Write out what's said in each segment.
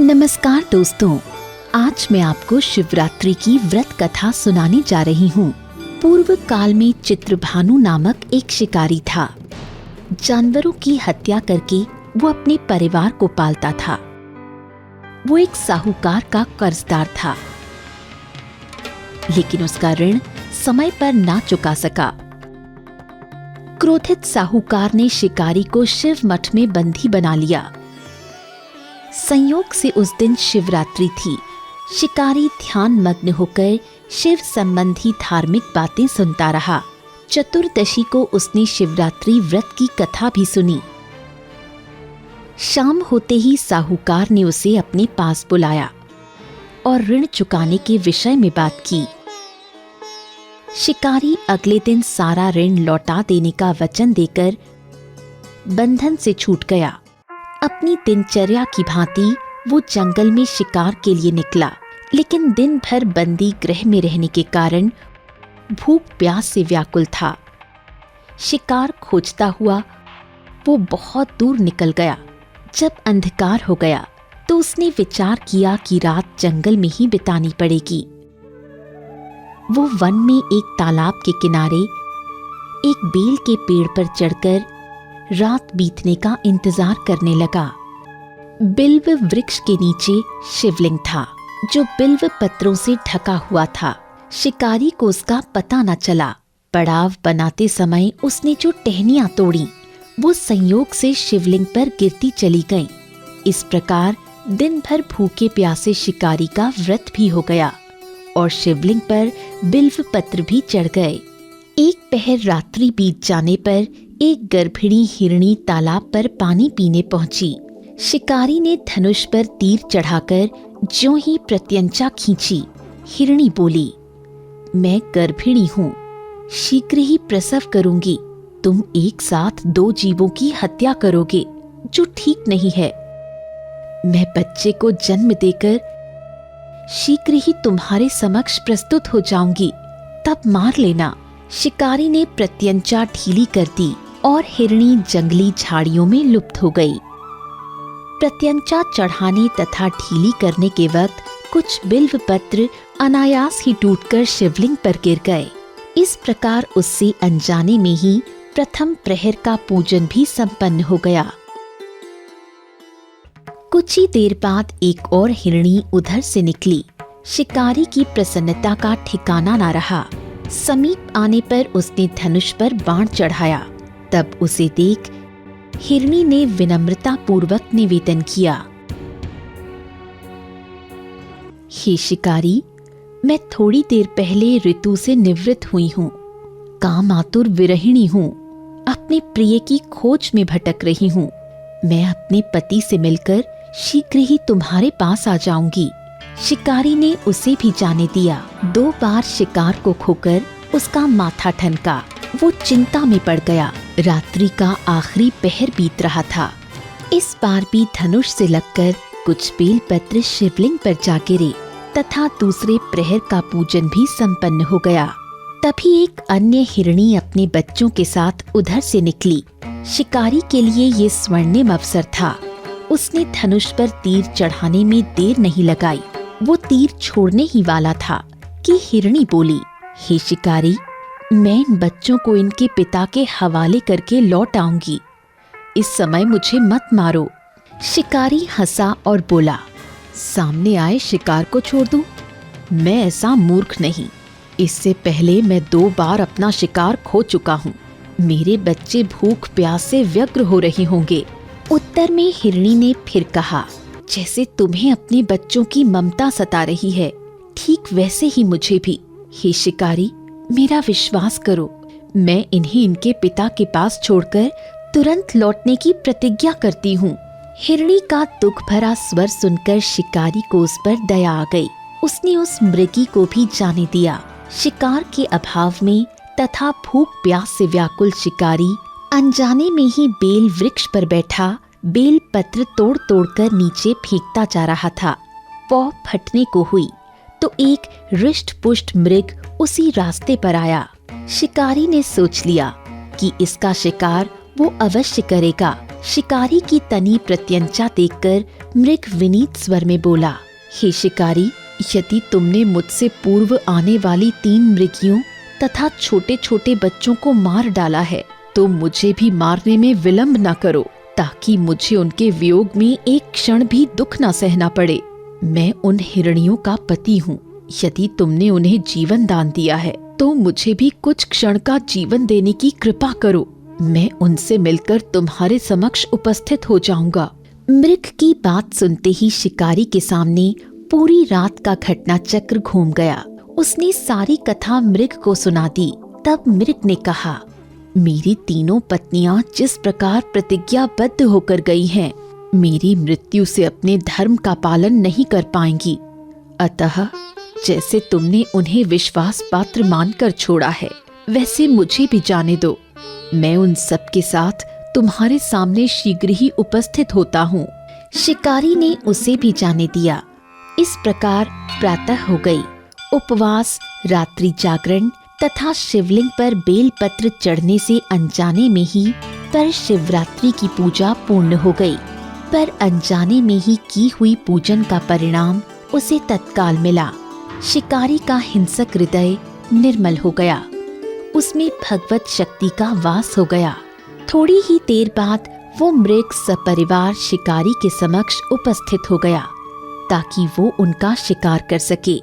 नमस्कार दोस्तों, आज मैं आपको शिवरात्रि की व्रत कथा सुनाने जा रही हूँ। पूर्व काल में चित्रभानु नामक एक शिकारी था। जानवरों की हत्या करके वो अपने परिवार को पालता था। वो एक साहूकार का कर्जदार था, लेकिन उसका ऋण समय पर ना चुका सका। क्रोधित साहूकार ने शिकारी को शिव मठ में बंदी बना लिया। संयोग से उस दिन शिवरात्रि थी। शिकारी ध्यान मग्न होकर शिव संबंधी धार्मिक बातें सुनता रहा। चतुर्दशी को उसने शिवरात्रि व्रत की कथा भी सुनी। शाम होते ही साहूकार ने उसे अपने पास बुलाया और ऋण चुकाने के विषय में बात की। शिकारी अगले दिन सारा ऋण लौटा देने का वचन देकर बंधन से छूट गया। अपनी दिनचर्या की भांति वो जंगल में शिकार के लिए निकला, लेकिन दिन भर बंदी गृह में रहने के कारण भूख प्यास से व्याकुल था। शिकार खोजता हुआ वो बहुत दूर निकल गया। जब अंधकार हो गया तो उसने विचार किया कि रात जंगल में ही बितानी पड़ेगी। वो वन में एक तालाब के किनारे एक बेल के पेड़ पर चढ़कर रात बीतने का इंतजार करने लगा। बिल्व वृक्ष के नीचे शिवलिंग था, जो बिल्व पत्रों से ढका हुआ था। शिकारी को उसका पता न चला। पड़ाव बनाते समय उसने जो टहनियां तोड़ी, वो संयोग से शिवलिंग पर गिरती चली गईं। इस प्रकार दिन भर भूखे प्यासे शिकारी का व्रत भी हो गया और शिवलिंग पर बिल्व पत्र भी चढ़ गए। एक पहर रात्रि बीत जाने पर एक गर्भिणी हिरणी तालाब पर पानी पीने पहुंची। शिकारी ने धनुष पर तीर चढ़ाकर ज्यों ही प्रत्यंचा खींची। हिरणी बोली, मैं गर्भिणी हूँ, शीघ्र ही प्रसव करूंगी। तुम एक साथ 2 जीवों की हत्या करोगे, जो ठीक नहीं है। मैं बच्चे को जन्म देकर शीघ्र ही तुम्हारे समक्ष प्रस्तुत हो जाऊंगी, तब मार लेना। शिकारी ने प्रत्यंचा ढीली कर दी और हिरणी जंगली झाड़ियों में लुप्त हो गई। प्रत्यंचा चढ़ाने तथा ढीली करने के वक्त कुछ बिल्व पत्र अनायास ही टूटकर शिवलिंग पर गिर गए। इस प्रकार उससे अनजाने में ही प्रथम प्रहर का पूजन भी संपन्न हो गया। कुछ ही देर बाद एक और हिरणी उधर से निकली। शिकारी की प्रसन्नता का ठिकाना न रहा। समीप आने पर उसने धनुष पर बाण चढ़ाया। तब उसे देख हिरणी ने विनम्रता पूर्वक निवेदन किया, हे शिकारी, मैं थोड़ी देर पहले ऋतु से निवृत्त हुई हूँ। काम आतुर विरहिणी हूँ। अपने प्रिय की खोज में भटक रही हूँ। मैं अपने पति से मिलकर शीघ्र ही तुम्हारे पास आ जाऊंगी। शिकारी ने उसे भी जाने दिया। 2 बार शिकार को खोकर उसका माथा ठनका। वो चिंता में पड़ गया। रात्रि का आखिरी पहर बीत रहा था। इस बार भी धनुष से लगकर कुछ बेलपत्र शिवलिंग पर जा गिरे तथा दूसरे प्रहर का पूजन भी संपन्न हो गया। तभी एक अन्य हिरणी अपने बच्चों के साथ उधर से निकली। शिकारी के लिए ये स्वर्णिम अवसर था। उसने धनुष पर तीर चढ़ाने में देर नहीं लगाई। वो तीर छोड़ने ही वाला था कि हिरणी बोली, हे शिकारी, मैं इन बच्चों को इनके पिता के हवाले करके लौट आऊंगी। इस समय मुझे मत मारो। शिकारी हंसा और बोला, सामने आए शिकार को छोड़ दूं? मैं ऐसा मूर्ख नहीं। इससे पहले मैं 2 बार अपना शिकार खो चुका हूँ। मेरे बच्चे भूख प्यास से व्यग्र हो रहे होंगे। उत्तर में हिरणी ने फिर कहा, जैसे तुम्हें अपने बच्चों की ममता सता रही है, ठीक वैसे ही मुझे भी। हे शिकारी, मेरा विश्वास करो। मैं इन्हें इनके पिता के पास छोड़कर तुरंत लौटने की प्रतिज्ञा करती हूँ। हिरणी का दुख भरा स्वर सुनकर शिकारी को उस पर दया आ गई। उसने उस मृगी को भी जाने दिया। शिकार के अभाव में तथा भूख प्यास से व्याकुल शिकारी अनजाने में ही बेल वृक्ष पर बैठा बेल पत्र तोड़ तोड़ कर नीचे फेंकता जा रहा था। पौ फटने को हुई तो एक रिष्ट पुष्ट मृग उसी रास्ते पर आया। शिकारी ने सोच लिया कि इसका शिकार वो अवश्य करेगा, शिकारी की तनी प्रत्यंचा देखकर मृग विनीत स्वर में बोला, हे शिकारी, यदि तुमने मुझसे पूर्व आने वाली 3 मृगियों तथा छोटे छोटे बच्चों को मार डाला है तो मुझे भी मारने में विलंब न करो, ताकि मुझे उनके वियोग में एक क्षण भी दुख न सहना पड़े। मैं उन हिरणियों का पति हूँ। यदि तुमने उन्हें जीवन दान दिया है तो मुझे भी कुछ क्षण का जीवन देने की कृपा करो। मैं उनसे मिलकर तुम्हारे समक्ष उपस्थित हो जाऊंगा। मृग की बात सुनते ही शिकारी के सामने पूरी रात का घटना चक्र घूम गया। उसने सारी कथा मृग को सुना दी। तब मृग ने कहा, मेरी तीनों पत्नियां जिस प्रकार प्रतिज्ञाबद्ध होकर गई हैं, मेरी मृत्यु से अपने धर्म का पालन नहीं कर पाएंगी। अतः जैसे तुमने उन्हें विश्वास पात्र मानकर छोड़ा है, वैसे मुझे भी जाने दो। मैं उन सब के साथ तुम्हारे सामने शीघ्र ही उपस्थित होता हूँ। शिकारी ने उसे भी जाने दिया। इस प्रकार प्रातः हो गई। उपवास, रात्रि जागरण तथा शिवलिंग पर बेलपत्र चढ़ने से अनजाने में ही पर शिवरात्रि की पूजा पूर्ण हो गई। पर अनजाने में ही की हुई पूजन का परिणाम उसे तत्काल मिला। शिकारी का हिंसक हृदय निर्मल हो गया। उसमें भगवत शक्ति का वास हो गया। थोड़ी ही देर बाद वो मृग सपरिवार शिकारी के समक्ष उपस्थित हो गया ताकि वो उनका शिकार कर सके।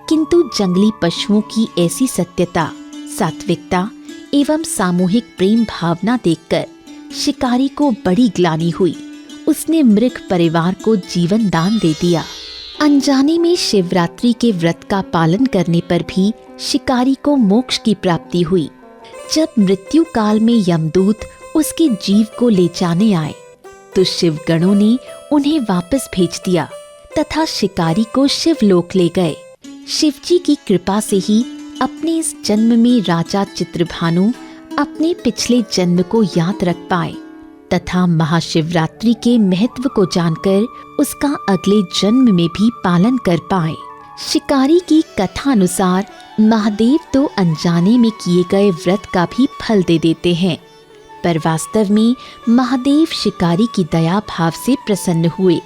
किंतु जंगली पशुओं की ऐसी सत्यता, सात्विकता एवं सामूहिक प्रेम भावना देखकर शिकारी को बड़ी ग्लानि हुई। उसने मृग परिवार को जीवन दान दे दिया। अनजाने में शिवरात्रि के व्रत का पालन करने पर भी शिकारी को मोक्ष की प्राप्ति हुई। जब मृत्यु काल में यमदूत उसके जीव को ले जाने आए तो शिवगणों ने उन्हें वापस भेज दिया तथा शिकारी को शिवलोक ले गए। शिवजी की कृपा से ही अपने इस जन्म में राजा चित्रभानु अपने पिछले जन्म को याद रख पाए तथा महाशिवरात्रि के महत्व को जानकर उसका अगले जन्म में भी पालन कर पाए। शिकारी की कथा अनुसार महादेव तो अनजाने में किए गए व्रत का भी फल दे देते हैं, पर वास्तव में महादेव शिकारी की दया भाव से प्रसन्न हुए।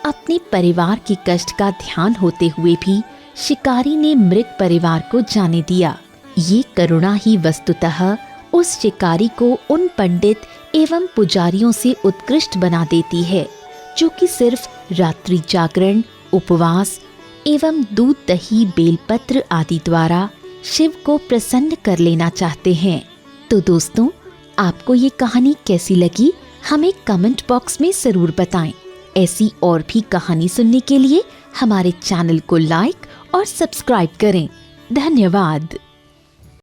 अपने परिवार के कष्ट का ध्यान होते हुए भी शिकारी ने मृग परिवार को जाने दिया। ये करुणा ही वस्तुतः उस शिकारी को उन पंडित एवं पुजारियों से उत्कृष्ट बना देती है जो कि सिर्फ रात्रि जागरण, उपवास एवं दूध, दही, बेलपत्र आदि द्वारा शिव को प्रसन्न कर लेना चाहते हैं। तो दोस्तों, आपको ये कहानी कैसी लगी हमें कमेंट बॉक्स में जरूर बताएं। ऐसी और भी कहानी सुनने के लिए हमारे चैनल को लाइक और सब्सक्राइब करें। धन्यवाद।